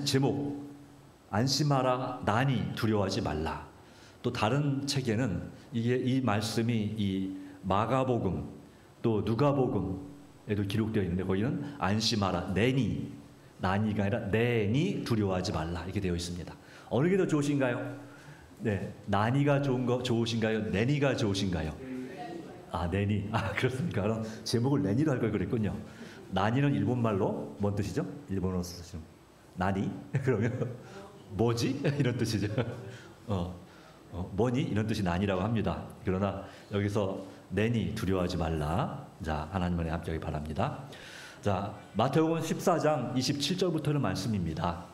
제목 안심하라 난이 두려워하지 말라. 또 다른 책에는 이 말씀이 이 마가복음 또 누가복음에도 기록되어 있는데 거기는 안심하라 난이가 아니라 내니 두려워하지 말라 이렇게 되어 있습니다. 어느 게 더 좋으신가요? 네, 난이가 좋으신가요? 내니가 좋으신가요? 내니. 그렇습니까? 그럼 제목을 내니로 할 걸 그랬군요. 난이는 일본말로 뭔 뜻이죠? 일본어로 쓰시는 난이? 그러면 뭐지? 이런 뜻이죠. 뭐니? 이런 뜻이 난이라고 합니다. 그러나 여기서 내니 두려워하지 말라. 자, 하나님의 합격이 바랍니다. 자, 마태복음 14장 27절부터는 말씀입니다.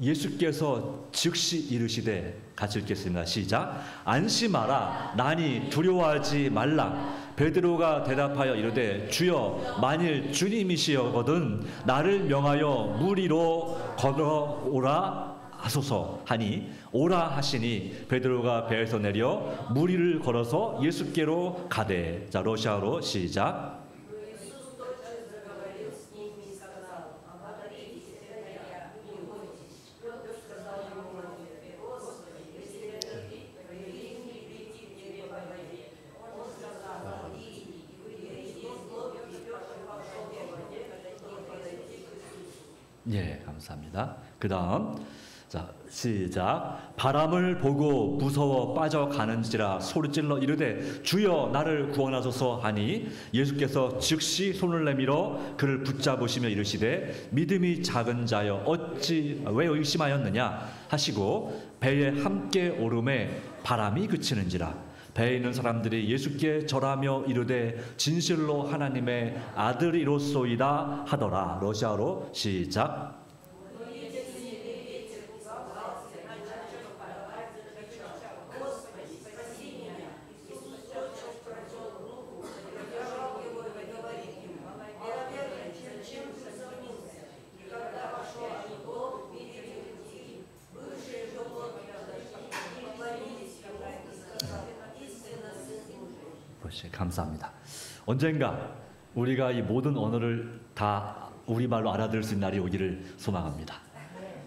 예수께서 즉시 이르시되 같이 읽겠습니다. 시작. 안심하라 난이 두려워하지 말라. 베드로가 대답하여 이르되 주여 만일 주님이시거든 나를 명하여 물 위로 걸어오라 하소서 하니 오라 하시니 베드로가 배에서 내려 물 위를 걸어서 예수께로 가되. 자, 러시아어로 시작. 예, 감사합니다. 그 다음, 자, 시작. 바람을 보고 무서워 빠져가는지라 소리질러 이르되 주여 나를 구원하소서 하니 예수께서 즉시 손을 내밀어 그를 붙잡으시며 이르시되 믿음이 작은 자여 어찌 왜 의심하였느냐 하시고 배에 함께 오름에 바람이 그치는지라. 배에 있는 사람들이 예수께 절하며 이르되 진실로 하나님의 아들이로소이다 하더라. 러시아로 시작. 감사합니다. 언젠가 우리가 이 모든 언어를 다 우리말로 알아들을 수 있는 날이 오기를 소망합니다.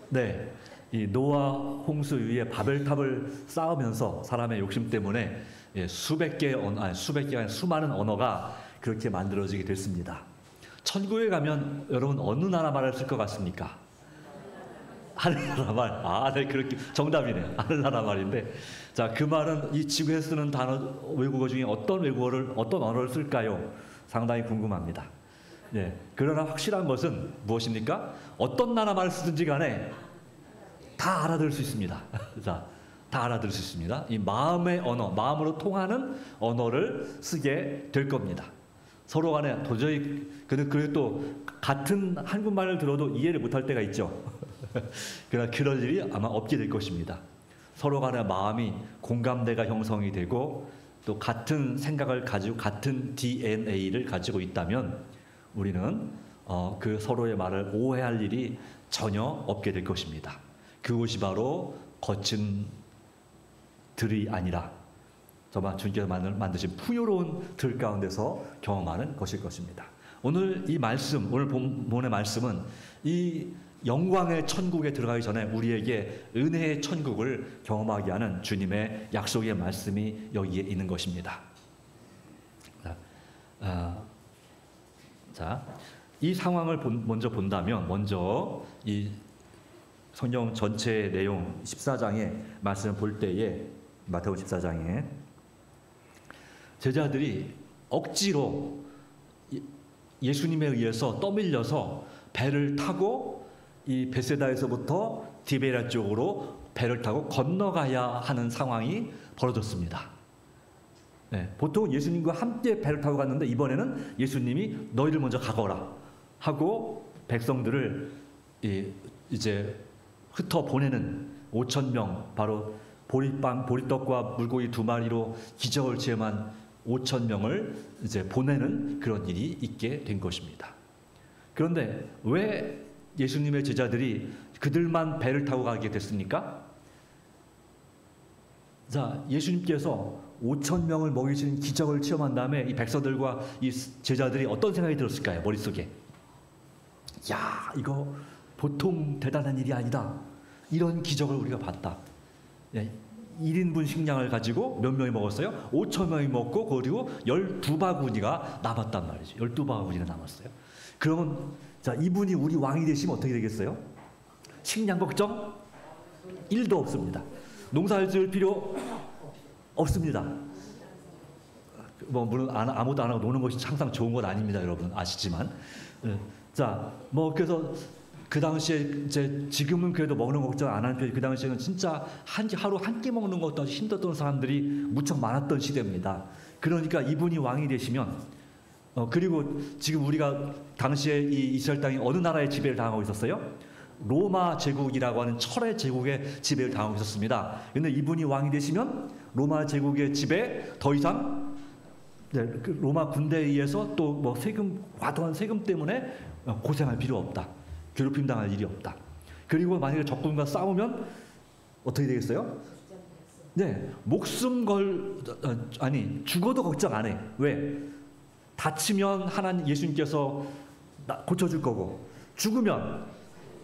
네, 이 노아 홍수 위에 바벨탑을 쌓으면서 사람의 욕심 때문에 수백 개가 아니라 수많은 언어가 그렇게 만들어지게 됐습니다. 천국에 가면 여러분 어느 나라 말을 쓸 것 같습니까? 하늘나라 말. 네, 그렇게 정답이네요. 하늘나라 말인데, 자, 그 말은 이 지구에서 쓰는 외국어 중에 어떤 언어를 쓸까요? 상당히 궁금합니다. 네, 그러나 확실한 것은 무엇입니까? 어떤 나라 말을 쓰든지 간에 다 알아들을 수 있습니다. 자, 다 알아들을 수 있습니다. 이 마음의 언어, 마음으로 통하는 언어를 쓰게 될 겁니다. 서로 간에 도저히 그리고 또 같은 한국말을 들어도 이해를 못할 때가 있죠. 그러나 그럴 일이 아마 없게 될 것입니다. 서로 간의 마음이 공감대가 형성이 되고 또 같은 생각을 가지고 같은 DNA를 가지고 있다면 우리는 그 서로의 말을 오해할 일이 전혀 없게 될 것입니다. 그것이 바로 거친 들이 아니라 정말 주님께서 만드신 풍요로운 들 가운데서 경험하는 것일 것입니다. 오늘 이 말씀, 오늘 본문의 말씀은 이 영광의 천국에 들어가기 전에 우리에게 은혜의 천국을 경험하게 하는 주님의 약속의 말씀이 여기에 있는 것입니다. 자, 이 상황을 먼저 본다면 먼저 이 성경 전체 내용 14장의 말씀을 볼 때에 마태복음 14장에 제자들이 억지로 예수님에 의해서 떠밀려서 배를 타고 이 베세다에서부터 디베랴 쪽으로 배를 타고 건너가야 하는 상황이 벌어졌습니다. 네, 보통 예수님과 함께 배를 타고 갔는데 이번에는 예수님이 너희를 먼저 가거라 하고 백성들을 이제 흩어 보내는 5,000명, 바로 보리떡과 물고기 2마리로 기적을 체험한 5,000명을 이제 보내는 그런 일이 있게 된 것입니다. 그런데 왜 예수님의 제자들이 그들만 배를 타고 가게 됐습니까? 자, 예수님께서 5,000명을 먹이시는 기적을 체험한 다음에 이 백성들과 이 제자들이 어떤 생각이 들었을까요? 머릿속에. 야, 이거 보통 대단한 일이 아니다. 이런 기적을 우리가 봤다. 예, 1인분 식량을 가지고 몇 명이 먹었어요? 5천 명이 먹고 그리고 12바구니가 남았단 말이죠. 12바구니가 남았어요. 그러면 자, 이분이 우리 왕이 되시면 어떻게 되겠어요? 식량 걱정 1도 없습니다. 농사를 지을 필요 없습니다. 뭐 물론 아무도 안 하고 노는 것이 항상 좋은 건 아닙니다, 여러분 아시지만. 자, 뭐 그래서 그 당시에 이제 지금은 그래도 먹는 거 걱정 안 하는 편이, 그 당시에는 진짜 하루 한 끼 먹는 것도 아주 힘들었던 사람들이 무척 많았던 시대입니다. 그러니까 이분이 왕이 되시면 그리고 지금 우리가 당시에 이 이스라엘 땅이 어느 나라의 지배를 당하고 있었어요? 로마 제국이라고 하는 철의 제국의 지배를 당하고 있었습니다. 그런데 이분이 왕이 되시면 로마 제국의 지배 더 이상 그 로마 군대에 의해서 또 뭐 세금, 과도한 세금 때문에 고생할 필요 없다. 괴롭힘 당할 일이 없다. 그리고 만약에 적군과 싸우면 어떻게 되겠어요? 네, 죽어도 걱정 안 해. 왜? 다치면 하나님 예수님께서 고쳐줄 거고, 죽으면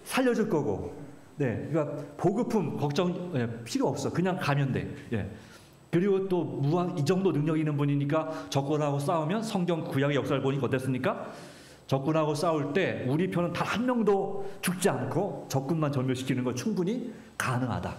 살려줄 거고, 네, 그러니까 보급품 걱정 필요 없어. 그냥 가면 돼. 예. 그리고 또 무한 이 정도 능력 있는 분이니까 적군하고 싸우면 성경 구약의 역사를 보니까 어땠습니까? 적군하고 싸울 때 우리 편은 단 한 명도 죽지 않고 적군만 전멸시키는 거 충분히 가능하다.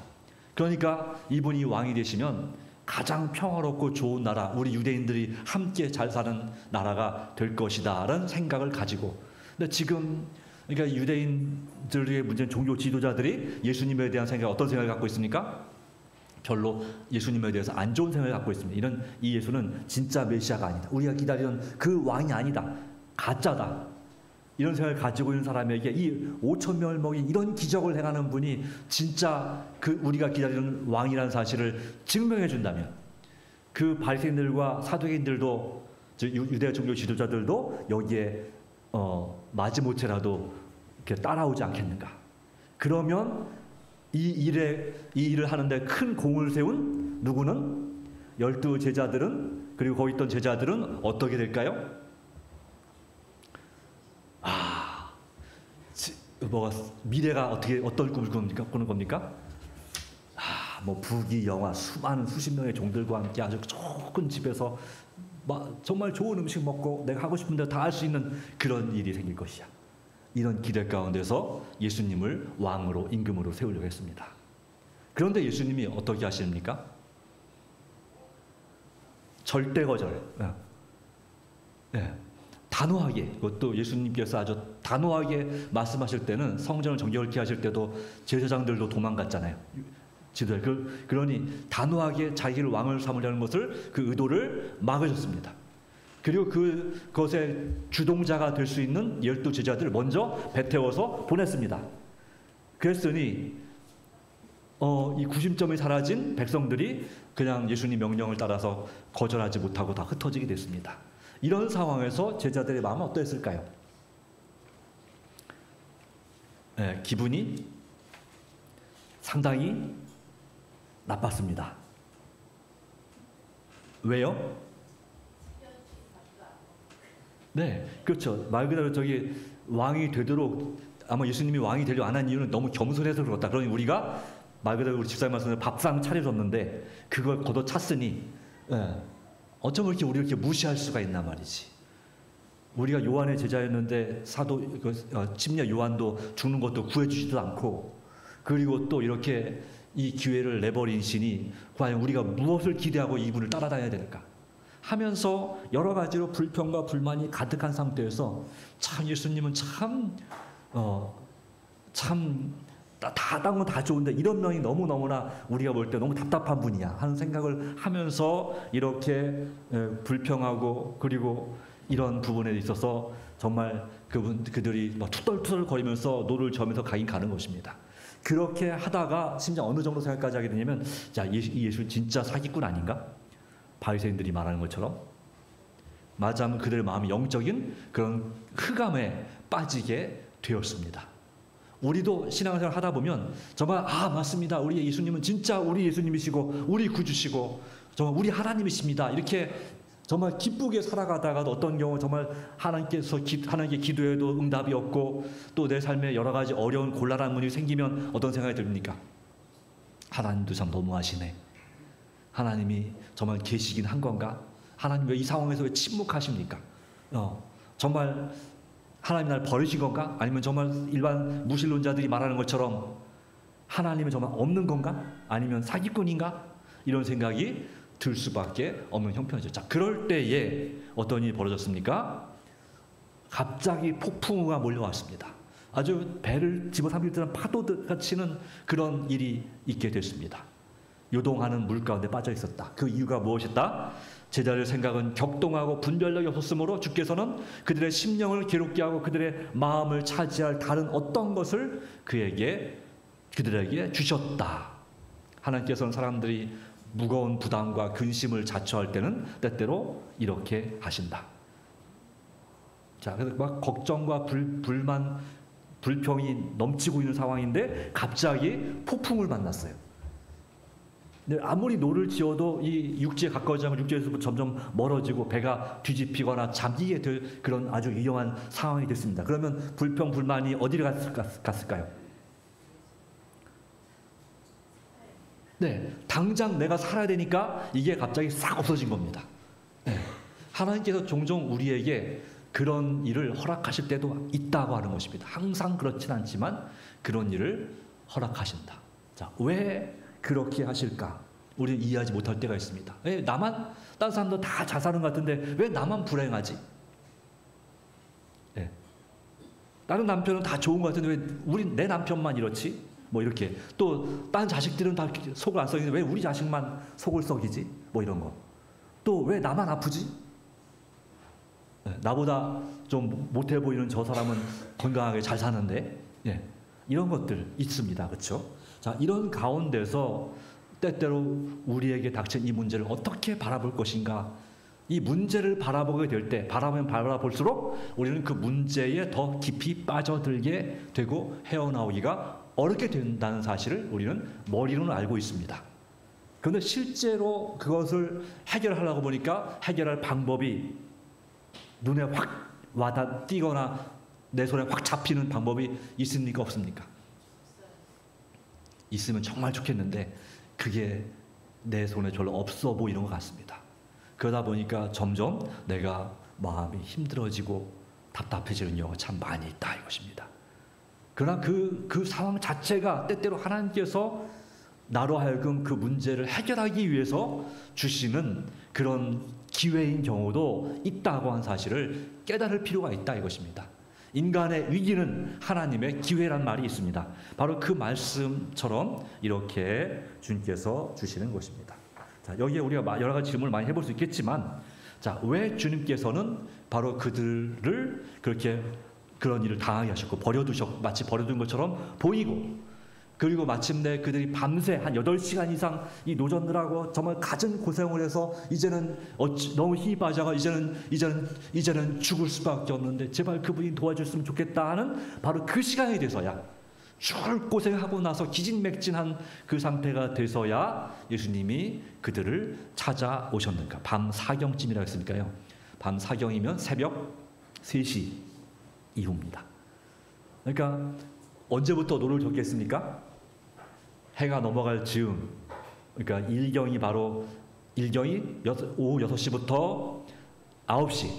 그러니까 이분이 왕이 되시면 가장 평화롭고 좋은 나라, 우리 유대인들이 함께 잘 사는 나라가 될 것이다라는 생각을 가지고. 근데 지금 그러니까 유대인들의 문제는 종교 지도자들이 예수님에 대한 어떤 생각을 갖고 있습니까? 별로 예수님에 대해서 안 좋은 생각을 갖고 있습니다. 이 예수는 진짜 메시아가 아니다. 우리가 기다리는 그 왕이 아니다. 가짜다. 이런 생각을 가지고 있는 사람에게 이 5천 명을 먹인 이런 기적을 행하는 분이 진짜 그 우리가 기다리는 왕이라는 사실을 증명해 준다면, 그 바리새인들과 사두개인들도, 유대 종교 지도자들도 여기에 마지못해라도 이렇게 따라오지 않겠는가? 그러면 이 일을 하는데 큰 공을 세운 누구는 12 제자들은, 그리고 거기 있던 제자들은 어떻게 될까요? 미래가 어떤 꿈을 꾸는 겁니까? 뭐 부귀영화, 수많은 수십 명의 종들과 함께 아주 좋은 집에서 정말 좋은 음식 먹고 내가 하고 싶은 대로 다 할 수 있는 그런 일이 생길 것이야. 이런 기대 가운데서 예수님을 왕으로, 임금으로 세우려고 했습니다. 그런데 예수님이 어떻게 하십니까? 절대 거절. 네. 단호하게, 그것도 예수님께서 아주 단호하게 말씀하실 때는, 성전을 정결케 하실 때도 제사장들도 도망갔잖아요. 그러니 단호하게 자기를 왕을 삼으려는 것을, 그 의도를 막으셨습니다. 그리고 그것의 주동자가 될 수 있는 12 제자들을 먼저 배태워서 보냈습니다. 그랬으니 이 구심점이 사라진 백성들이 그냥 예수님 명령을 따라서 거절하지 못하고 다 흩어지게 됐습니다. 이런 상황에서 제자들의 마음은 어떠했을까요? 네, 기분이 상당히 나빴습니다. 왜요? 네, 그렇죠. 말 그대로 왕이 되도록, 아마 예수님이 왕이 되려 안 한 이유는 너무 겸손해서 그렇다. 그러니 우리가 말 그대로 우리 집사님 말씀대로 밥상 차려줬는데 그걸 걷어찼으니, 어쩌면 우리를 이렇게 무시할 수가 있나 말이지. 우리가 요한의 제자였는데 침례 요한도 죽는 것도 구해주지도 않고, 그리고 또 이렇게 이 기회를 내버린 신이 과연 우리가 무엇을 기대하고 이분을 따라다녀야 될까 하면서 여러 가지로 불평과 불만이 가득한 상태에서, 참 예수님은 다른 건 다 좋은데 이런 면이 너무너무나 우리가 볼 때 너무 답답한 분이야 하는 생각을 하면서 이렇게 불평하고, 그리고 이런 부분에 있어서 정말 그들이 투덜투덜 거리면서 노를 저으면서 가긴 가는 것입니다. 그렇게 하다가 심지어 어느 정도 생각까지 하게 되냐면, 자, 이 예수 진짜 사기꾼 아닌가? 바리새인들이 말하는 것처럼. 맞아면 그들의 마음이 영적인 그런 흑암에 빠지게 되었습니다. 우리도 신앙생활 하다 보면 정말 맞습니다. 우리 예수님은 진짜 우리 예수님이시고 우리 구주시고 정말 우리 하나님이십니다. 이렇게 정말 기쁘게 살아가다가도 어떤 경우 정말 하나님께 기도해도 응답이 없고 또 내 삶에 여러 가지 어려운 곤란한 문이 생기면 어떤 생각이 듭니까? 하나님도 참 너무하시네. 하나님이 정말 계시긴 한 건가? 하나님 왜 이 상황에서 왜 침묵하십니까? 정말 하나님 날 버리신 건가? 아니면 정말 일반 무신론자들이 말하는 것처럼 하나님은 정말 없는 건가? 아니면 사기꾼인가? 이런 생각이 들 수밖에 없는 형편이죠. 자, 그럴 때에 어떤 일이 벌어졌습니까? 갑자기 폭풍우가 몰려왔습니다. 아주 배를 집어삼킬 듯한 파도가 치는 그런 일이 있게 됐습니다. 요동하는 물 가운데 빠져 있었다. 그 이유가 무엇이었다? 제자들의 생각은 격동하고 분별력이 없었으므로 주께서는 그들의 심령을 괴롭게 하고 그들의 마음을 차지할 다른 어떤 것을 그들에게 주셨다. 하나님께서는 사람들이 무거운 부담과 근심을 자초할 때는 때때로 이렇게 하신다. 자, 그래서 막 걱정과 불만, 불평이 넘치고 있는 상황인데 갑자기 폭풍을 만났어요. 근데 아무리 노를 지어도 이 육지에 가까워지지 않고 육지에서 점점 멀어지고 배가 뒤집히거나 잠기게 될 그런 아주 위험한 상황이 됐습니다. 그러면 불평, 불만이 어디로 갔을까요? 네, 당장 내가 살아야 되니까 이게 갑자기 싹 없어진 겁니다. 네, 하나님께서 종종 우리에게 그런 일을 허락하실 때도 있다고 하는 것입니다. 항상 그렇진 않지만 그런 일을 허락하신다. 자, 왜 그렇게 하실까? 우리는 이해하지 못할 때가 있습니다. 왜 나만, 다른 사람도 다 잘 사는 것 같은데 왜 나만 불행하지? 네. 다른 남편은 다 좋은 것 같은데 왜 내 남편만 이렇지? 뭐 이렇게. 또 다른 자식들은 다 속을 안 썩이는데 왜 우리 자식만 속을 썩이지? 뭐 이런 거. 또 왜 나만 아프지? 네. 나보다 좀 못해 보이는 저 사람은 건강하게 잘 사는데, 네. 이런 것들 있습니다. 그렇죠? 자, 이런 가운데서 때때로 우리에게 닥친 이 문제를 어떻게 바라볼 것인가? 이 문제를 바라보게 될 때, 바라보면 바라볼수록 우리는 그 문제에 더 깊이 빠져들게 되고 헤어나오기가 어렵게 된다는 사실을 우리는 머리로는 알고 있습니다. 그런데 실제로 그것을 해결하려고 보니까 해결할 방법이 눈에 확 와닿거나 내 손에 확 잡히는 방법이 있습니까? 없습니까? 있으면 정말 좋겠는데 그게 내 손에 별로 없어 보이는 것 같습니다. 그러다 보니까 점점 내가 마음이 힘들어지고 답답해지는 경우가 참 많이 있다 이것입니다. 그러나 그 상황 자체가 때때로 하나님께서 나로 하여금 그 문제를 해결하기 위해서 주시는 그런 기회인 경우도 있다고 한 사실을 깨달을 필요가 있다 이것입니다. 인간의 위기는 하나님의 기회란 말이 있습니다. 바로 그 말씀처럼 이렇게 주님께서 주시는 것입니다. 자, 여기에 우리가 여러 가지 질문을 많이 해볼 수 있겠지만, 자, 왜 주님께서는 바로 그들을 그렇게 그런 일을 당하게 하셨고 버려두셨고 마치 버려둔 것처럼 보이고, 그리고 마침내 그들이 밤새 한 8시간 이상 이 노전들하고 정말 갖은 고생을 해서 이제는 너무 힘이 빠져가 이제는 죽을 수밖에 없는데 제발 그분이 도와줬으면 좋겠다 하는 바로 그 시간이 돼서야, 죽을 고생하고 나서 기진맥진한 그 상태가 돼서야 예수님이 그들을 찾아오셨는가. 밤 4경쯤이라고 했으니까요. 밤 4경이면 새벽 3시 이후입니다. 그러니까 언제부터 노를 젓겠습니까? 해가 넘어갈 즈음, 그러니까 일경이 오후 6시부터 9시,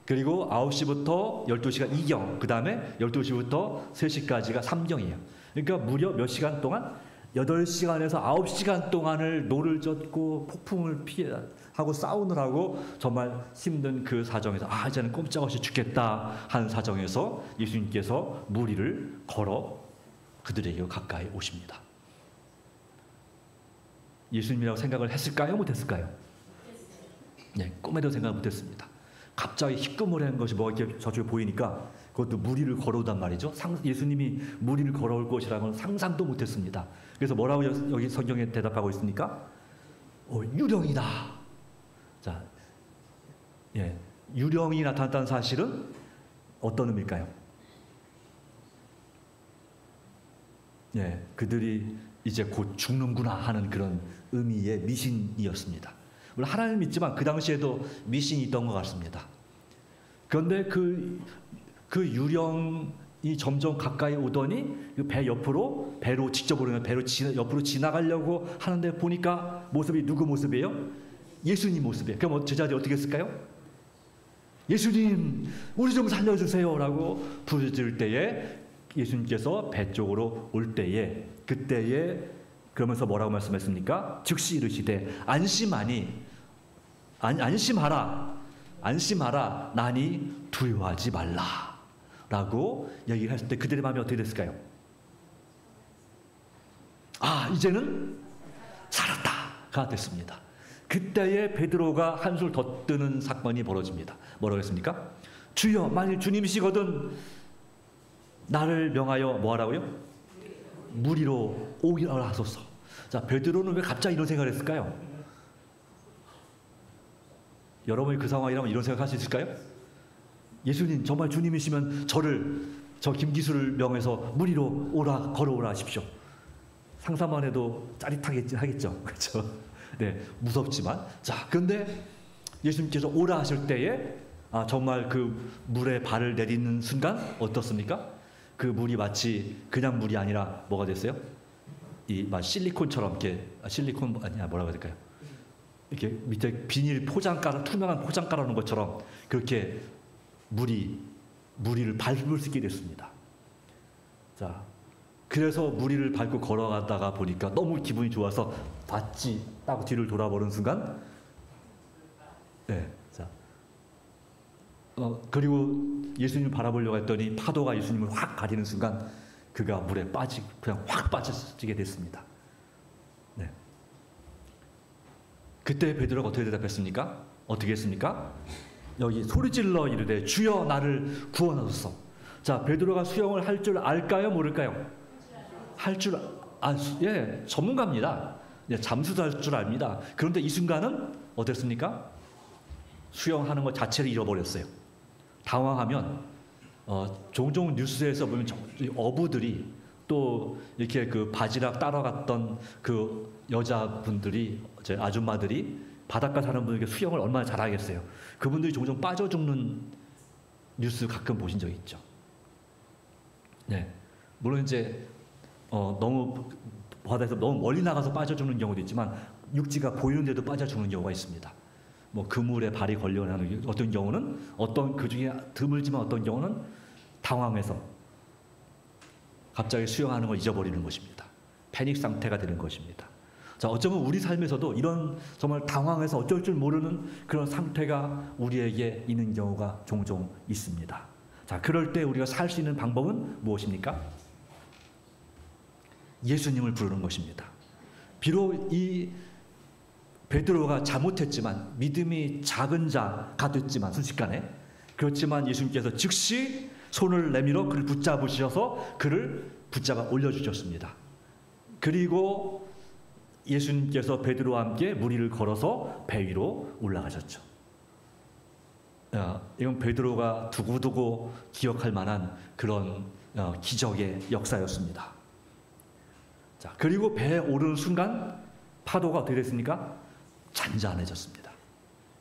그리고 9시부터 12시가 2경, 그 다음에 12시부터 3시까지가 3경이에요. 그러니까 무려 몇 시간 동안? 8시간에서 9시간 동안을 노를 젓고 폭풍을 피하고 싸우느라고 정말 힘든 그 사정에서 이제는 꼼짝없이 죽겠다 하는 사정에서 예수님께서 무리를 걸어 그들에게 가까이 오십니다. 예수님이라고 생각을 했을까요? 못했을까요? 네, 꿈에도 생각 못했습니다. 갑자기 희끄무레한 것이 뭐가 이렇게 저쪽에 보이니까 그것도 무리를 걸어오단 말이죠. 예수님이 무리를 걸어올 것이라는 건 상상도 못했습니다. 그래서 뭐라고 여기 성경에 대답하고 있습니까? 유령이다. 자, 예, 유령이 나타났다는 사실은 어떤 의미일까요? 예, 그들이 이제 곧 죽는구나 하는 그런 의미의 미신이었습니다. 물론 하나님 믿지만 그 당시에도 미신이 있던 것 같습니다. 그런데 그 유령이 점점 가까이 오더니 배 옆으로, 배로 직접 오르는 배로 옆으로 지나가려고 하는데 보니까 모습이 누구 모습이에요? 예수님 모습이에요. 그럼 제자들이 어떻게 했을까요? 예수님, 우리 좀 살려주세요 라고 부르짖을 때에 예수님께서 배 쪽으로 올 때에, 그때에 그러면서 뭐라고 말씀했습니까? 즉시 이르시되 안심하라, 나니 두려워하지 말라 라고 얘기를 했을 때 그들의 마음이 어떻게 됐을까요? 이제는 살았다가 됐습니다. 그때에 베드로가 한술 더 뜨는 사건이 벌어집니다. 뭐라고 했습니까? 주여, 만일 주님이시거든 나를 명하여 뭐하라고요? 무리로 오기라 하소서. 자, 베드로는 왜 갑자기 이런 생각을 했을까요? 여러분이 그 상황이라면 이런 생각할 수 있을까요? 예수님, 정말 주님이시면 저 김기수를 명해서 무리로 걸어오라 하십시오. 상상만 해도 짜릿하겠죠. 그렇죠? 네, 무섭지만. 자, 그런데 예수님께서 오라 하실 때에 정말 그 물에 발을 내딛는 순간 어떻습니까? 그 물이 마치 그냥 물이 아니라 뭐가 됐어요? 실리콘처럼 이렇게 실리콘 아니야 뭐라고 해야 될까요? 이렇게 밑에 비닐 투명한 포장 깔아놓은 것처럼 그렇게 무리를 밟을 수 있게 됐습니다. 자, 그래서 무리를 밟고 걸어가다가 보니까 너무 기분이 좋아서 봤지 딱 뒤를 돌아보는 순간, 네, 자, 그리고 예수님을 바라보려고 했더니 파도가 예수님을 확 가리는 순간 그가 물에 그냥 확 빠지게 됐습니다. 네. 그때 베드로가 어떻게 대답했습니까? 어떻게 했습니까? 여기 소리질러 이르되 주여 나를 구원하소서. 자, 베드로가 수영을 할 줄 알까요? 모를까요? 예, 전문가입니다. 예, 잠수도 할 줄 압니다. 그런데 이 순간은 어땠습니까? 수영하는 것 자체를 잃어버렸어요. 당황하면 종종 뉴스에서 보면 어부들이 또 이렇게 그 바지락 따라갔던 그 여자분들이, 아줌마들이 바닷가 사는 분에게 수영을 얼마나 잘하겠어요. 그분들이 종종 빠져 죽는 뉴스 가끔 보신 적 있죠. 네, 물론 이제 너무 바다에서 너무 멀리 나가서 빠져 죽는 경우도 있지만 육지가 보이는데도 빠져 죽는 경우가 있습니다. 뭐 그물에 발이 걸려가는 어떤 경우는 그 중에 드물지만 어떤 경우는 당황해서 갑자기 수영하는 걸 잊어버리는 것입니다. 패닉 상태가 되는 것입니다. 자, 어쩌면 우리 삶에서도 이런 정말 당황해서 어쩔 줄 모르는 그런 상태가 우리에게 있는 경우가 종종 있습니다. 자, 그럴 때 우리가 살 수 있는 방법은 무엇입니까? 예수님을 부르는 것입니다. 비록 이 베드로가 잘못했지만, 믿음이 작은 자가 됐지만 순식간에, 그렇지만 예수님께서 즉시 손을 내밀어 그를 붙잡으셔서 그를 붙잡아 올려주셨습니다. 그리고 예수님께서 베드로와 함께 무리를 걸어서 배 위로 올라가셨죠. 이건 베드로가 두고두고 기억할 만한 그런 기적의 역사였습니다. 자, 그리고 배에 오르는 순간 파도가 어떻게 됐습니까? 잔잔해졌습니다.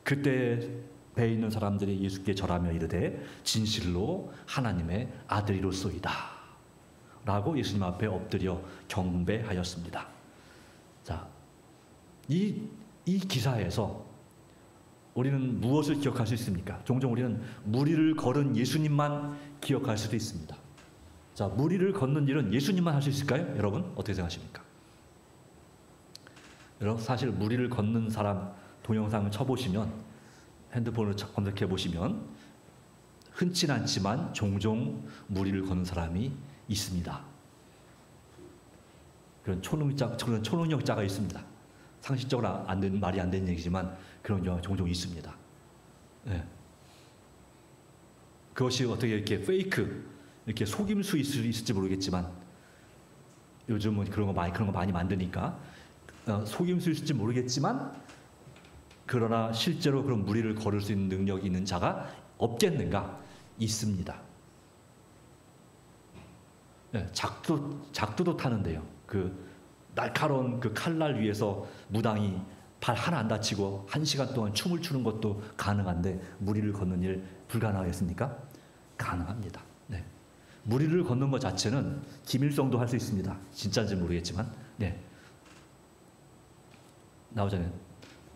그때 배에 있는 사람들이 예수께 절하며 이르되 진실로 하나님의 아들이로소이다 라고 예수님 앞에 엎드려 경배하였습니다. 자, 이 기사에서 우리는 무엇을 기억할 수 있습니까? 종종 우리는 무리를 걸은 예수님만 기억할 수도 있습니다. 자, 무리를 걷는 일은 예수님만 할 수 있을까요? 여러분 어떻게 생각하십니까? 여러분 사실 무리를 걷는 사람 동영상을 쳐보시면, 핸드폰으로 검색해 보시면 흔치 않지만 종종 무리를 걷는 사람이 있습니다. 그런 초능력자가 있습니다. 상식적으로 말이 안 되는 얘기지만 그런 경우가 종종 있습니다. 네. 그것이 어떻게 이렇게 이렇게 속임수 있을지 모르겠지만, 요즘은 그런 거 많이 만드니까 속임수일지 모르겠지만, 그러나 실제로 그런 무리를 걸을 수 있는 능력이 있는 자가 없겠는가? 있습니다. 네, 작두도 타는데요. 그 날카로운 그 칼날 위에서 무당이 발 하나 안 다치고 1시간 동안 춤을 추는 것도 가능한데 무리를 걷는 일 불가능하겠습니까? 가능합니다. 네. 무리를 걷는 것 자체는 김일성도 할 수 있습니다. 진짜인지 모르겠지만, 네. 나오잖아요.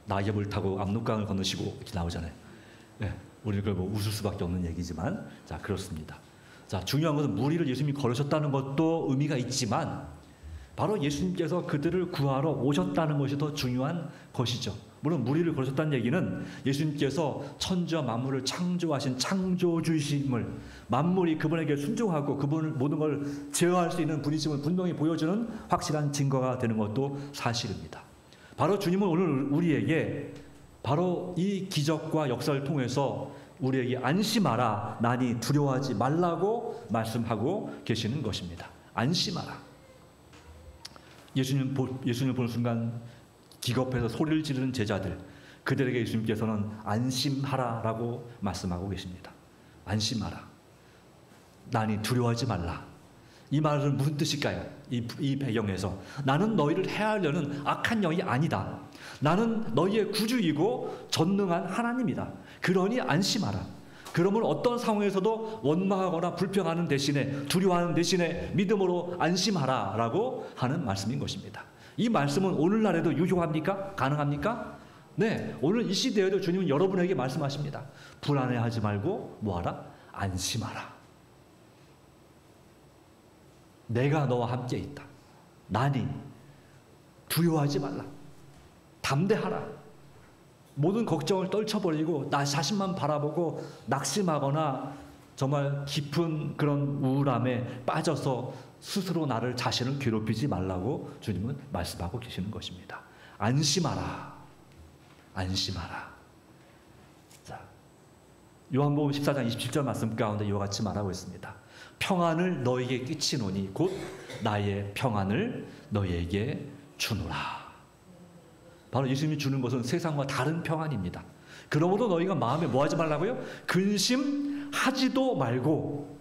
낙엽을 타고 압록강을 건너시고 이렇게 나오잖아요. 네. 우리는 그걸 뭐 웃을 수밖에 없는 얘기지만, 자, 그렇습니다. 자, 중요한 것은 무리를 예수님이 걸으셨다는 것도 의미가 있지만, 바로 예수님께서 그들을 구하러 오셨다는 것이 더 중요한 것이죠. 물론 무리를 걸으셨다는 얘기는 예수님께서 천지와 만물을 창조하신 창조주이심을, 만물이 그분에게 순종하고 그분을 모든 걸 제어할 수 있는 분이심을 분명히 보여주는 확실한 증거가 되는 것도 사실입니다. 바로 주님은 오늘 우리에게 바로 이 기적과 역사를 통해서 우리에게 안심하라, 나니 두려워하지 말라고 말씀하고 계시는 것입니다. 안심하라. 예수님 보는 순간 기겁해서 소리를 지르는 제자들, 그들에게 예수님께서는 안심하라라고 말씀하고 계십니다. 안심하라. 나니 두려워하지 말라. 이 말은 무슨 뜻일까요? 이 배경에서 나는 너희를 해하려는 악한 영이 아니다. 나는 너희의 구주이고 전능한 하나님이다. 그러니 안심하라. 그러면 어떤 상황에서도 원망하거나 불평하는 대신에, 두려워하는 대신에 믿음으로 안심하라라고 하는 말씀인 것입니다. 이 말씀은 오늘날에도 유효합니까? 가능합니까? 네, 오늘 이 시대에도 주님은 여러분에게 말씀하십니다. 불안해하지 말고 뭐하라? 안심하라. 내가 너와 함께 있다. 나니 두려워하지 말라. 담대하라. 모든 걱정을 떨쳐버리고 나 자신만 바라보고 낙심하거나 정말 깊은 그런 우울함에 빠져서 스스로 나를 자신을 괴롭히지 말라고 주님은 말씀하고 계시는 것입니다. 안심하라. 안심하라. 자, 요한복음 14장 27절 말씀 가운데 이와 같이 말하고 있습니다. 평안을 너희에게 끼치노니 곧 나의 평안을 너희에게 주노라. 바로 예수님이 주는 것은 세상과 다른 평안입니다. 그러므로 너희가 마음에 뭐 하지 말라고요? 근심하지도 말고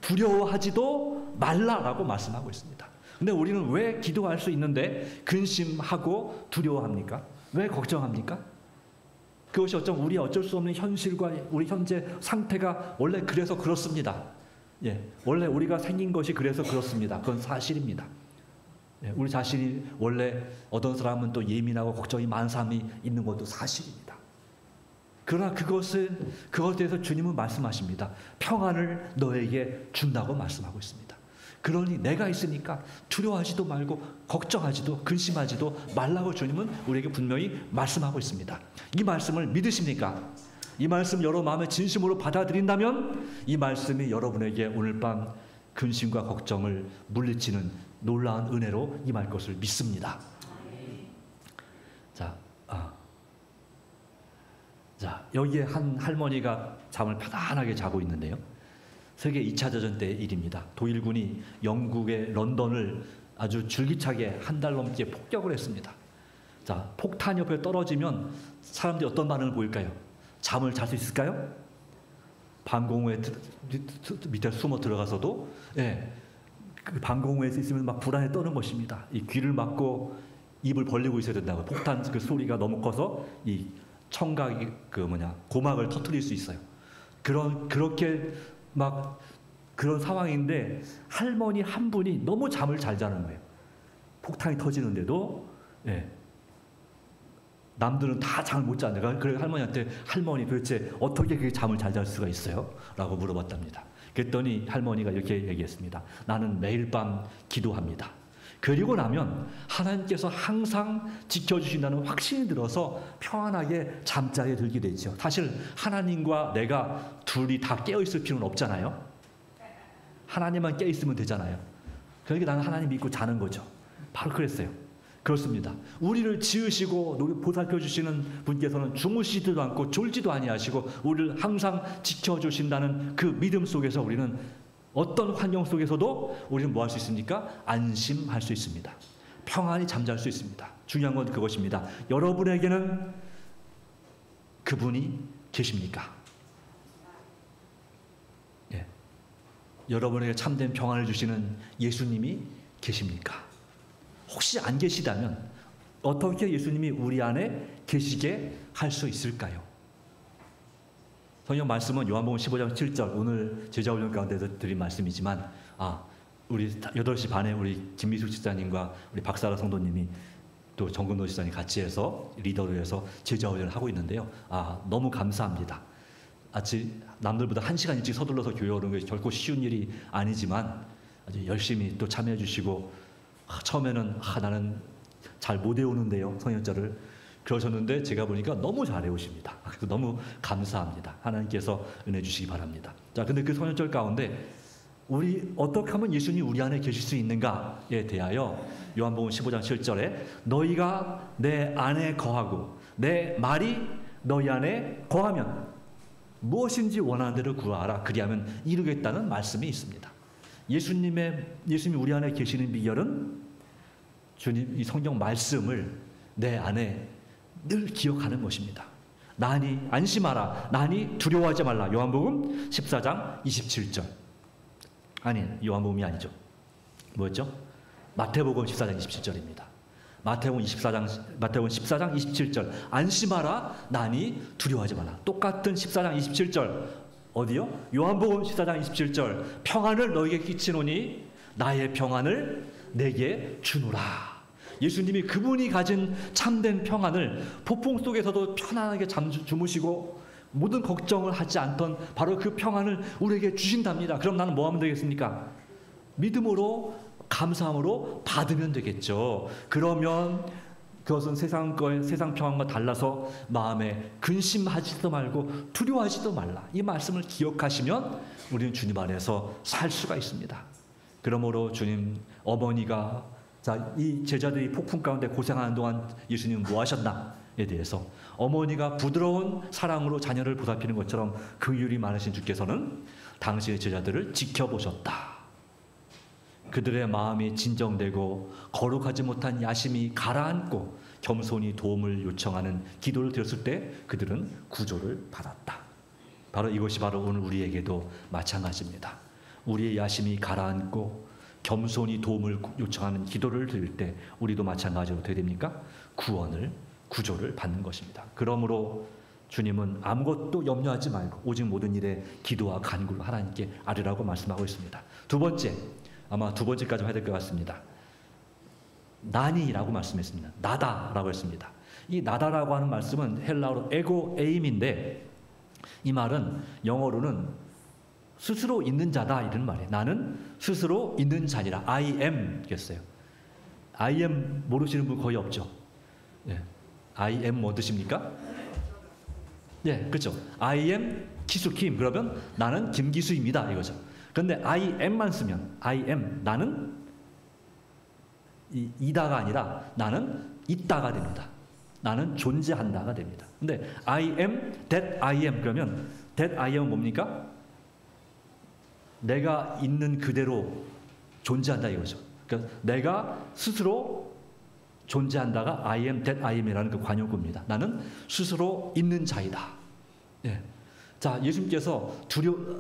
두려워하지도 말라라고 말씀하고 있습니다. 근데 우리는 왜 기도할 수 있는데 근심하고 두려워합니까? 왜 걱정합니까? 그것이 우리 어쩔 수 없는 현실과 우리 현재 상태가 원래 그래서 그렇습니다. 예, 원래 우리가 생긴 것이 그래서 그렇습니다. 그건 사실입니다. 우리 자신이 원래 어떤 사람은 또 예민하고 걱정이 많은 사람이 있는 것도 사실입니다. 그러나 그것에 대해서 주님은 말씀하십니다. 평안을 너에게 준다고 말씀하고 있습니다. 그러니 내가 있으니까 두려워하지도 말고 걱정하지도 근심하지도 말라고 주님은 우리에게 분명히 말씀하고 있습니다. 이 말씀을 믿으십니까? 이 말씀 여러분 마음에 진심으로 받아들인다면 이 말씀이 여러분에게 오늘 밤 근심과 걱정을 물리치는 놀라운 은혜로 임할 것을 믿습니다. 자, 여기에 한 할머니가 잠을 편안하게 자고 있는데요. 세계 2차 대전 때의 일입니다. 도일군이 영국의 런던을 아주 줄기차게 한 달 넘게 폭격을 했습니다. 자, 폭탄 옆에 떨어지면 사람들이 어떤 반응을 보일까요? 잠을 잘 수 있을까요? 방공호에 밑에 숨어 들어가서도 그 방공호에서 있으면 막 불안에 떠는 것입니다. 이 귀를 막고 입을 벌리고 있어야 된다고. 폭탄 그 소리가 너무 커서 이 청각이 고막을 터뜨릴 수 있어요. 그렇게 막 그런 상황인데 할머니 한 분이 너무 잠을 잘 자는 거예요. 폭탄이 터지는데도 남들은 다 잠을 못 자는데 그래서 할머니한테 할머니 도대체 어떻게 그렇게 잠을 잘 잘 수가 있어요? 라고 물어봤답니다. 그랬더니 할머니가 이렇게 얘기했습니다. 나는 매일 밤 기도합니다. 그리고 나면 하나님께서 항상 지켜주신다는 확신이 들어서 평안하게 잠자리에 들게 되죠. 사실 하나님과 내가 둘이 다 깨어있을 필요는 없잖아요. 하나님만 깨어있으면 되잖아요. 그러니까 나는 하나님 믿고 자는 거죠. 바로 그랬어요. 그렇습니다. 우리를 지으시고 보살펴 주시는 분께서는 주무시지도 않고 졸지도 아니하시고 우리를 항상 지켜주신다는 그 믿음 속에서 우리는 어떤 환경 속에서도 우리는 뭐 할 수 있습니까? 안심할 수 있습니다. 평안히 잠잘 수 있습니다. 중요한 건 그것입니다. 여러분에게는 그분이 계십니까? 여러분에게 참된 평안을 주시는 예수님이 계십니까? 혹시 안 계시다면 어떻게 예수님이 우리 안에 계시게 할 수 있을까요? 성경 말씀은 요한복음 15장 7절, 오늘 제자훈련 가운데서 드린 말씀이지만, 우리 8시 반에 우리 김미숙 집사님과 우리 박사라 성도님이 또 정근도 집사님 같이 해서 리더로 해서 제자훈련을 하고 있는데요. 너무 감사합니다. 아침 남들보다 1시간 일찍 서둘러서 교회 오는 것이 결코 쉬운 일이 아니지만 아주 열심히 또 참여해 주시고, 처음에는 나는 잘 못 외우는데요, 성연자를 그러셨는데 제가 보니까 너무 잘 외우십니다. 그래서 너무 감사합니다. 하나님께서 은혜 주시기 바랍니다. 자, 근데 그 성연절 가운데 우리 어떻게 하면 예수님이 우리 안에 계실 수 있는가에 대하여 요한복음 15장 7절에 너희가 내 안에 거하고 내 말이 너희 안에 거하면 무엇인지 원하는 대로 구하라. 그리하면 이루겠다는 말씀이 있습니다. 예수님이 우리 안에 계시는 비결은 주님 이 성경 말씀을 내 안에 늘 기억하는 것입니다. 나니 안심하라. 나니 두려워하지 말라. 요한복음 14장 27절. 아니, 요한복음이 아니죠. 뭐였죠? 마태복음 14장 27절입니다. 마태복음 14장 27절. 안심하라. 나니 두려워하지 말라. 똑같은 14장 27절. 어디요? 요한복음 14장 27절. 평안을 너에게 끼치노니 나의 평안을 내게 주노라. 예수님이 그분이 가진 참된 평안을 폭풍 속에서도 편안하게 주무시고 모든 걱정을 하지 않던 바로 그 평안을 우리에게 주신답니다. 그럼 나는 뭐 하면 되겠습니까? 믿음으로, 감사함으로 받으면 되겠죠. 그러면 그것은 세상 평안과 달라서 마음에 근심하지도 말고 두려워하지도 말라. 이 말씀을 기억하시면 우리는 주님 안에서 살 수가 있습니다. 그러므로 주님, 어머니가 이 제자들이 폭풍 가운데 고생하는 동안 예수님은 뭐 하셨나에 대해서 어머니가 부드러운 사랑으로 자녀를 보살피는 것처럼 긍휼이 많으신 주께서는 당신의 제자들을 지켜보셨다. 그들의 마음이 진정되고 거룩하지 못한 야심이 가라앉고 겸손히 도움을 요청하는 기도를 드렸을 때 그들은 구조를 받았다. 바로 이것이 바로 오늘 우리에게도 마찬가지입니다. 우리의 야심이 가라앉고 겸손히 도움을 요청하는 기도를 드릴 때 우리도 마찬가지로 어떻게 됩니까? 구조를 받는 것입니다. 그러므로 주님은 아무것도 염려하지 말고 오직 모든 일에 기도와 간구를 하나님께 아뢰라고 말씀하고 있습니다. 두 번째, 아마 두 번째까지 해야 될 것 같습니다. 나니라고 말씀했습니다. 나다라고 했습니다. 이 나다라고 하는 말씀은 헬라어로 에고 에임인데 이 말은 영어로는 스스로 있는 자다 이런 말이에요. 나는 스스로 있는 자니라. I am 겠어요. I am 모르시는 분 거의 없죠. 예. I am 뭐 뜻입니까? 예, 그렇죠. I am 기수킴. 그러면 나는 김기수입니다 이거죠. 그런데 I am만 쓰면 I am 나는 이다가 아니라 나는 있다가 됩니다. 나는 존재한다가 됩니다. 근데 I am that I am 그러면 that I am은 뭡니까? 내가 있는 그대로 존재한다 이거죠. 그러니까 내가 스스로 존재한다가 I am that I am이라는 그 관용구입니다. 나는 스스로 있는 자이다. 예. 자, 예수님께서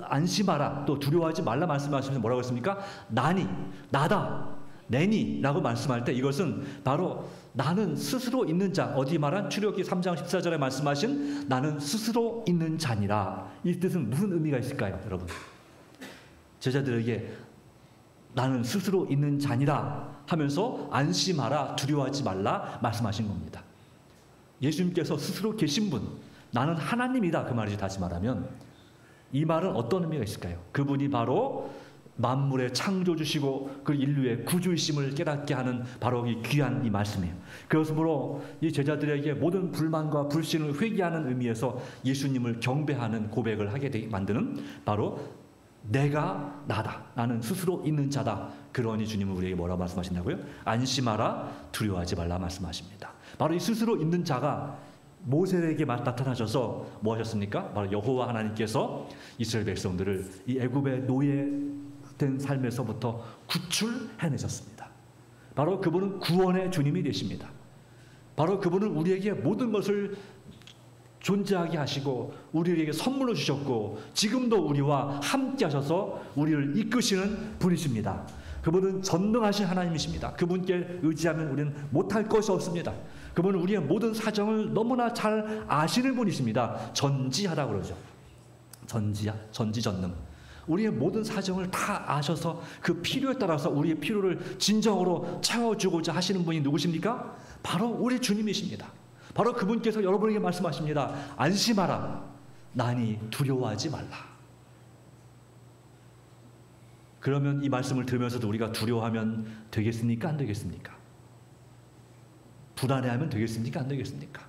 안심하라 또 두려워하지 말라 말씀하시면서 뭐라고 했습니까? 나니, 나다, 내니라고 말씀할 때 이것은 바로 나는 스스로 있는 자, 어디 말한 출애굽기 3장 14절에 말씀하신 나는 스스로 있는 자니라. 이 뜻은 무슨 의미가 있을까요, 여러분? 제자들에게 나는 스스로 있는 자니라 하면서 안심하라, 두려워하지 말라 말씀하신 겁니다. 예수님께서 스스로 계신 분, 나는 하나님이다 그 말이지. 다시 말하면 이 말은 어떤 의미가 있을까요? 그분이 바로 만물의 창조주시고 그 인류의 구주이심을 깨닫게 하는 바로 이 귀한 이 말씀이에요. 그것으로 이 제자들에게 모든 불만과 불신을 회개하는 의미에서 예수님을 경배하는 고백을 하게 만드는 바로 내가 나다. 나는 스스로 있는 자다. 그러니 주님은 우리에게 뭐라고 말씀하신다고요? 안심하라, 두려워하지 말라 말씀하십니다. 바로 이 스스로 있는 자가 모세에게 나타나셔서 뭐 하셨습니까? 바로 여호와 하나님께서 이스라엘 백성들을 이 애굽의 노예된 삶에서부터 구출해내셨습니다. 바로 그분은 구원의 주님이 되십니다. 바로 그분은 우리에게 모든 것을 존재하게 하시고 우리에게 선물로 주셨고 지금도 우리와 함께 하셔서 우리를 이끄시는 분이십니다. 그분은 전능하신 하나님이십니다. 그분께 의지하면 우리는 못할 것이 없습니다. 그분은 우리의 모든 사정을 너무나 잘 아시는 분이십니다. 전지하다고 그러죠. 전지전능. 우리의 모든 사정을 다 아셔서 그 필요에 따라서 우리의 필요를 진정으로 채워주고자 하시는 분이 누구십니까? 바로 우리 주님이십니다. 바로 그분께서 여러분에게 말씀하십니다. 안심하라. 나니 두려워하지 말라. 그러면 이 말씀을 들으면서도 우리가 두려워하면 되겠습니까? 안 되겠습니까? 불안해하면 되겠습니까? 안 되겠습니까?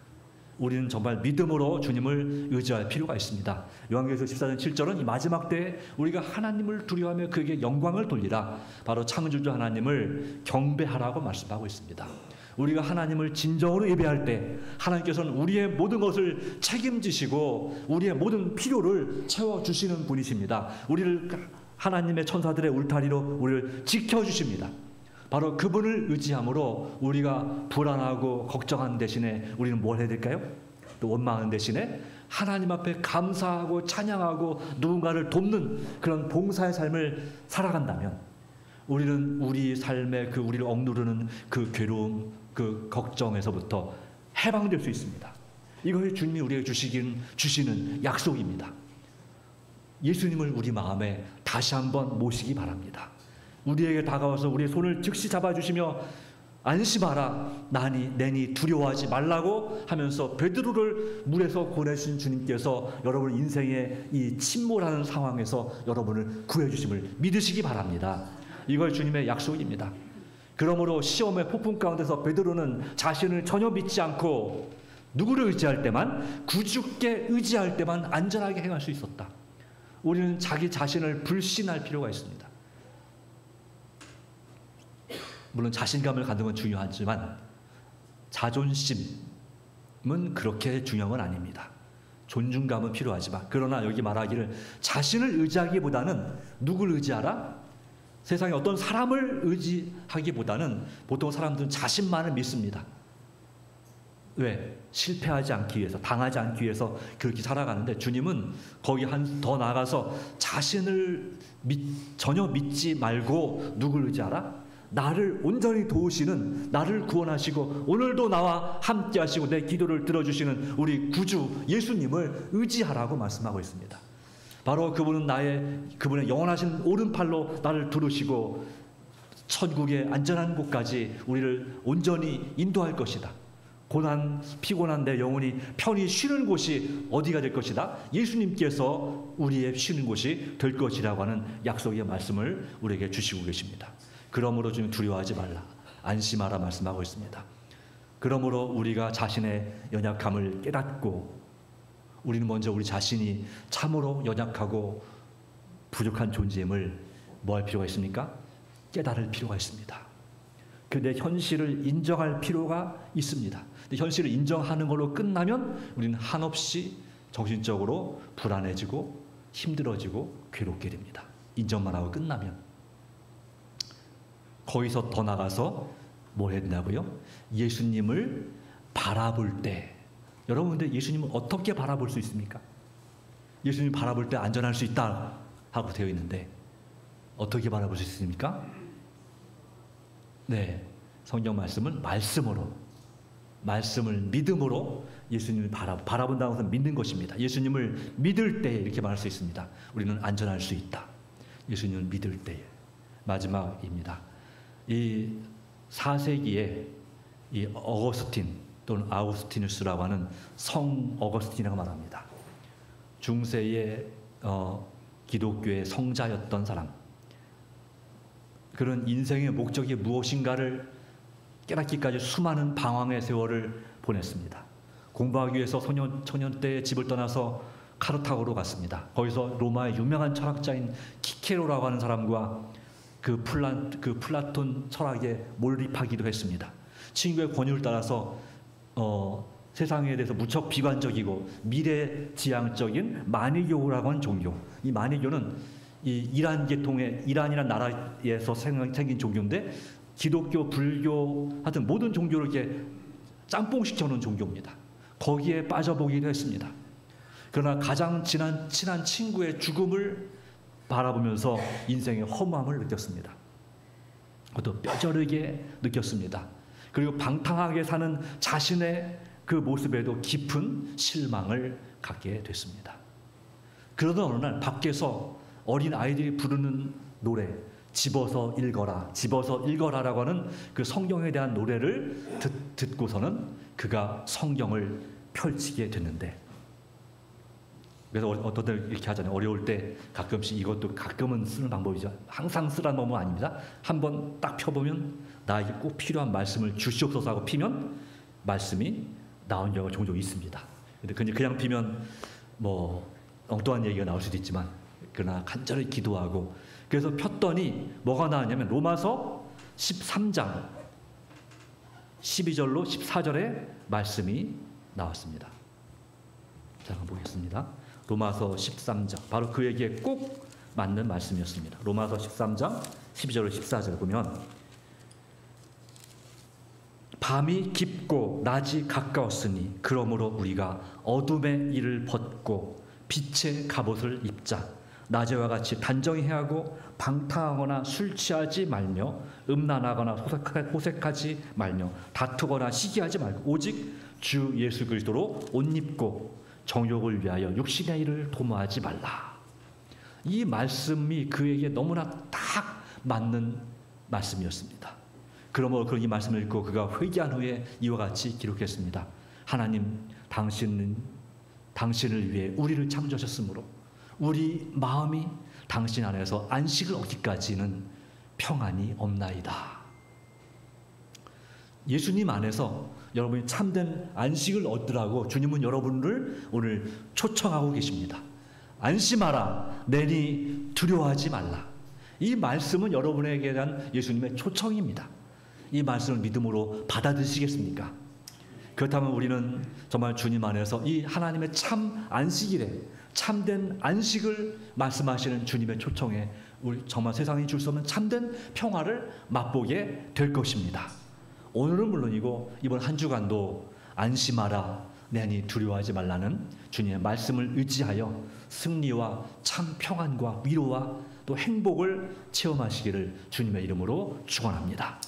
우리는 정말 믿음으로 주님을 의지할 필요가 있습니다. 요한계시록 14장 7절은 이 마지막 때에 우리가 하나님을 두려워하며 그에게 영광을 돌리라. 바로 창조주 하나님을 경배하라고 말씀하고 있습니다. 우리가 하나님을 진정으로 예배할 때 하나님께서는 우리의 모든 것을 책임지시고 우리의 모든 필요를 채워주시는 분이십니다. 우리를 하나님의 천사들의 울타리로 우리를 지켜주십니다. 바로 그분을 의지함으로 우리가 불안하고 걱정하는 대신에 우리는 뭘 해야 될까요? 또 원망하는 대신에 하나님 앞에 감사하고 찬양하고 누군가를 돕는 그런 봉사의 삶을 살아간다면 우리는 우리 삶의 그 우리를 억누르는 그 괴로움, 그 걱정에서부터 해방될 수 있습니다. 이것이 주님이 우리에게 주시는 약속입니다. 예수님을 우리 마음에 다시 한번 모시기 바랍니다. 우리에게 다가와서 우리의 손을 즉시 잡아주시며 안심하라 내니 두려워하지 말라고 하면서 베드로를 물에서 보내신 주님께서 여러분 인생의 이 침몰하는 상황에서 여러분을 구해주심을 믿으시기 바랍니다. 이걸 주님의 약속입니다. 그러므로 시험의 폭풍 가운데서 베드로는 자신을 전혀 믿지 않고 누구를 의지할 때만 구주께 의지할 때만 안전하게 행할 수 있었다. 우리는 자기 자신을 불신할 필요가 있습니다. 물론 자신감을 갖는 건 중요하지만 자존심은 그렇게 중요한 건 아닙니다. 존중감은 필요하지만 그러나 여기 말하기를 자신을 의지하기보다는 누굴 의지하라? 세상에 어떤 사람을 의지하기보다는 보통 사람들은 자신만을 믿습니다. 왜? 실패하지 않기 위해서, 당하지 않기 위해서 그렇게 살아가는데 주님은 거기 더 나아가서 자신을 전혀 믿지 말고 누굴 의지하라? 나를 온전히 도우시는, 나를 구원하시고 오늘도 나와 함께 하시고 내 기도를 들어주시는 우리 구주 예수님을 의지하라고 말씀하고 있습니다. 바로 그분의 영원하신 오른팔로 나를 두르시고 천국의 안전한 곳까지 우리를 온전히 인도할 것이다. 피곤한 내 영혼이 편히 쉬는 곳이 어디가 될 것이다? 예수님께서 우리의 쉬는 곳이 될 것이라고 하는 약속의 말씀을 우리에게 주시고 계십니다. 그러므로 좀 두려워하지 말라, 안심하라 말씀하고 있습니다. 그러므로 우리가 자신의 연약함을 깨닫고 우리는 먼저 우리 자신이 참으로 연약하고 부족한 존재임을 뭐 할 필요가 있습니까? 깨달을 필요가 있습니다. 그 내 현실을 인정할 필요가 있습니다. 현실을 인정하는 걸로 끝나면 우리는 한없이 정신적으로 불안해지고 힘들어지고 괴롭게 됩니다. 인정만 하고 끝나면. 거기서 더 나가서 뭘 해야 된다고요? 예수님을 바라볼 때, 여러분 근데 예수님을 어떻게 바라볼 수 있습니까? 예수님을 바라볼 때 안전할 수 있다 하고 되어 있는데 어떻게 바라볼 수 있습니까? 네, 성경 말씀은 말씀을 믿음으로 예수님을 바라본다고 해서 믿는 것입니다. 예수님을 믿을 때 이렇게 말할 수 있습니다. 우리는 안전할 수 있다. 예수님을 믿을 때에. 마지막입니다. 이 4세기에 이 어거스틴 또는 아우구스티누스라고 하는 성 어거스틴이라고 말합니다. 중세의 기독교의 성자였던 사람. 그런 인생의 목적이 무엇인가를 깨닫기까지 수많은 방황의 세월을 보냈습니다. 공부하기 위해서 소년 때에 집을 떠나서 카르타고로 갔습니다. 거기서 로마의 유명한 철학자인 키케로라고 하는 사람과 그 플라톤 철학에 몰입하기도 했습니다. 친구의 권유를 따라서 세상에 대해서 무척 비관적이고 미래지향적인 마니교라고 하는 종교. 이 마니교는 이 이란이라는 나라에서 생긴 종교인데 기독교, 불교, 하여튼 모든 종교를 이렇게 짬뽕시켜 놓은 종교입니다. 거기에 빠져보기도 했습니다. 그러나 가장 친한 친구의 죽음을 바라보면서 인생의 허무함을 느꼈습니다. 그것도 뼈저리게 느꼈습니다. 그리고 방탕하게 사는 자신의 그 모습에도 깊은 실망을 갖게 됐습니다. 그러던 어느 날 밖에서 어린 아이들이 부르는 노래, 집어서 읽어라, 집어서 읽어라라고 하는 그 성경에 대한 노래를 듣고서는 그가 성경을 펼치게 됐는데, 그래서 어떤 때 이렇게 하잖아요. 어려울 때 가끔씩, 이것도 가끔은 쓰는 방법이죠. 항상 쓰라는 방법은 아닙니다. 한번 딱 펴보면 나에게 꼭 필요한 말씀을 주시옵소서 하고 피면 말씀이 나온 경우가 종종 있습니다. 근데 그냥 피면 뭐 엉뚱한 얘기가 나올 수도 있지만, 그러나 간절히 기도하고, 그래서 폈더니 뭐가 나왔냐면 로마서 13장 12절로 14절의 말씀이 나왔습니다. 자, 한번 보겠습니다. 로마서 13장, 바로 그에게 꼭 맞는 말씀이었습니다. 로마서 13장 12절로 14절 보면, 밤이 깊고 낮이 가까웠으니 그러므로 우리가 어둠의 일을 벗고 빛의 갑옷을 입자. 낮에와 같이 단정히 행하고 방탕하거나 술 취하지 말며 음란하거나 호색하지 말며 다투거나 시기하지 말고 오직 주 예수 그리스도로 옷 입고 정욕을 위하여 육신의 일을 도모하지 말라. 이 말씀이 그에게 너무나 딱 맞는 말씀이었습니다. 그러므로 이 말씀을 읽고 그가 회개한 후에 이와 같이 기록했습니다. 하나님, 당신을 위해 우리를 창조하셨으므로 우리 마음이 당신 안에서 안식을 얻기까지는 평안이 없나이다. 예수님 안에서 여러분이 참된 안식을 얻으라고 주님은 여러분을 오늘 초청하고 계십니다. 안심하라, 내니 두려워하지 말라. 이 말씀은 여러분에게 대한 예수님의 초청입니다. 이 말씀을 믿음으로 받아들이시겠습니까? 그렇다면 우리는 정말 주님 안에서 이 하나님의 참 안식일에 참된 안식을 말씀하시는 주님의 초청에 우리 정말 세상이 줄 수 없는 참된 평화를 맛보게 될 것입니다. 오늘은 물론이고 이번 한 주간도 안심하라, 내니 두려워하지 말라는 주님의 말씀을 의지하여 승리와 참 평안과 위로와 또 행복을 체험하시기를 주님의 이름으로 축원합니다.